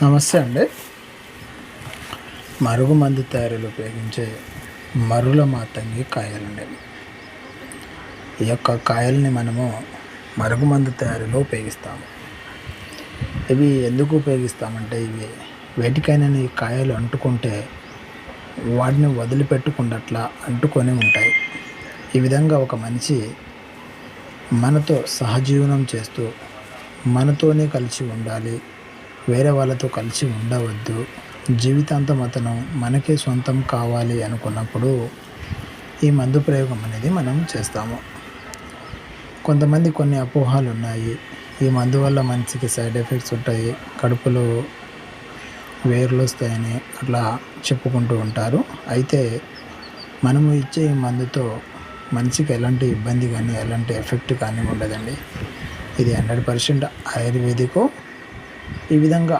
నమస్తే అండి. మరుగుమందు తయారీలో ఉపయోగించే మరుల మాతంగి కాయలండి. ఈ యొక్క కాయల్ని మనము మరుగుమందు తయారీలో ఉపయోగిస్తాము. ఇవి ఎందుకు ఉపయోగిస్తామంటే వేటికైనా ఈ కాయలు అంటుకుంటే వాటిని వదిలిపెట్టకుండా అట్లా అంటుకొని ఉంటాయి. ఈ విధంగా ఒక మనిషి మనతో సహజీవనం చేస్తూ మనతోనే కలిసి ఉండాలి, వేరే వాళ్ళతో కలిసి ఉండవద్దు, జీవితాంతం అతను మనకే సొంతం కావాలి అనుకున్నప్పుడు ఈ మందు ప్రయోగం అనేది మనం చేస్తాము. కొంతమంది కొన్ని అపోహలు ఉన్నాయి. ఈ మందు వల్ల మనిషికి సైడ్ ఎఫెక్ట్స్ ఉంటాయి, కడుపులో వేర్లు వస్తాయని అట్లా చెప్పుకుంటూ ఉంటారు. అయితే మనము ఇచ్చే ఈ మందుతో మనిషికి ఎలాంటి ఇబ్బంది కానీ ఎలాంటి ఎఫెక్ట్ కానీ ఉండదండి. ఇది 100% ఆయుర్వేదిక్. ఈ విధంగా